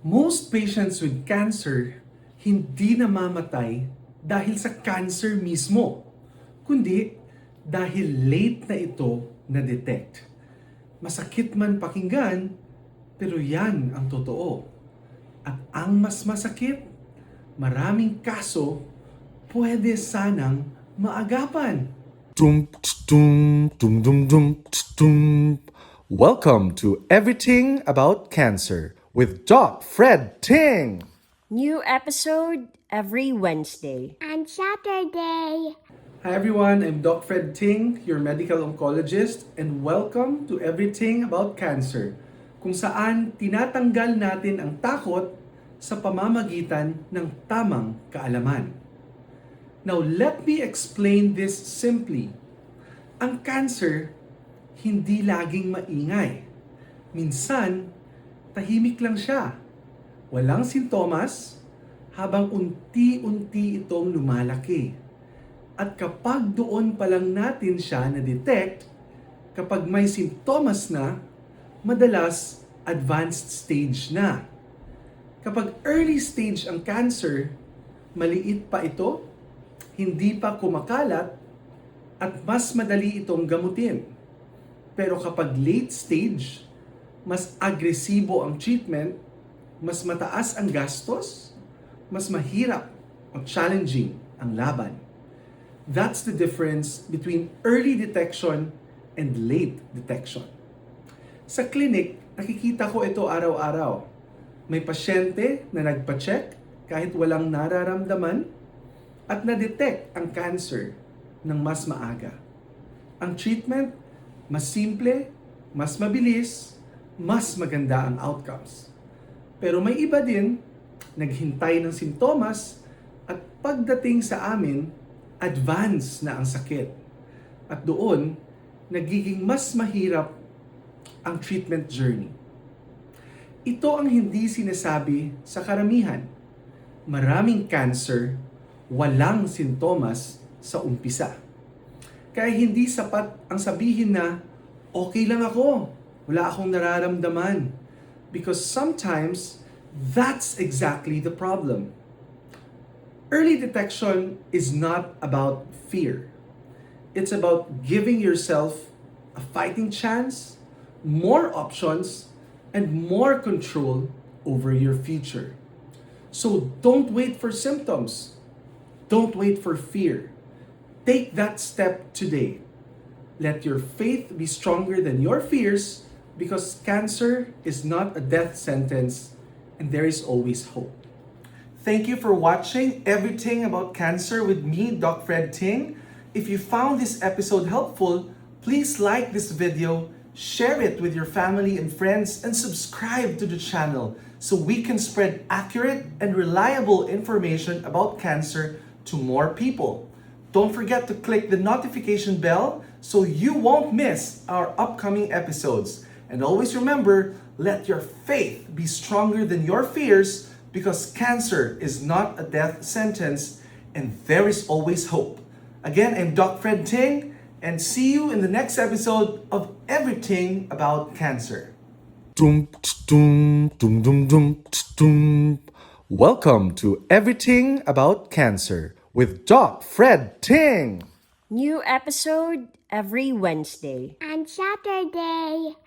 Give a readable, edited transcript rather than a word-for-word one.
Most patients with cancer hindi namamatay dahil sa cancer mismo, kundi dahil late na ito na-detect. Masakit man pakinggan, pero yan ang totoo. At ang mas masakit, maraming kaso pwede sanang maagapan. Dum, dum, dum, dum, dum, dum. Welcome to Everything About Cancer with Doc Fred Ting. New episode every Wednesday. And Saturday. Hi everyone, I'm Doc Fred Ting, your medical oncologist, and welcome to Everything About Cancer, kung saan tinatanggal natin ang takot sa pamamagitan ng tamang kaalaman. Now let me explain this simply. Ang cancer, hindi laging maingay. Minsan, tahimik lang siya. Walang sintomas, habang unti-unti itong lumalaki. At kapag doon pa lang natin siya na-detect, kapag may sintomas na, madalas advanced stage na. Kapag early stage ang cancer, maliit pa ito, hindi pa kumakalat, at mas madali itong gamutin. Pero kapag late stage, mas agresibo ang treatment, mas mataas ang gastos, mas mahirap o challenging ang laban. That's the difference between early detection and late detection. Sa clinic, nakikita ko ito araw-araw. May pasyente na nagpa-check kahit walang nararamdaman at na-detect ang cancer ng mas maaga. Ang treatment, mas simple, mas mabilis, mas maganda ang outcomes. Pero may iba din, naghintay ng sintomas at pagdating sa amin, advance na ang sakit. At doon, nagiging mas mahirap ang treatment journey. Ito ang hindi sinasabi sa karamihan. Maraming cancer, walang sintomas sa umpisa. Kaya hindi sapat ang sabihin na, okay lang ako, wala akong nararamdaman. Because sometimes, that's exactly the problem. Early detection is not about fear. It's about giving yourself a fighting chance, more options, and more control over your future. So don't wait for symptoms. Don't wait for fear. Take that step today. Let your faith be stronger than your fears, because cancer is not a death sentence and there is always hope. Thank you for watching Everything About Cancer with me, Doc Fred Ting. If you found this episode helpful, please like this video, share it with your family and friends, and subscribe to the channel so we can spread accurate and reliable information about cancer to more people. Don't forget to click the notification bell so you won't miss our upcoming episodes. And always remember, let your faith be stronger than your fears, because cancer is not a death sentence and there is always hope. Again, I'm Doc Fred Ting, and see you in the next episode of Everything About Cancer. Dum, dum, dum, dum, dum, dum. Welcome to Everything About Cancer with Doc Fred Ting. New episode every Wednesday. And Saturday.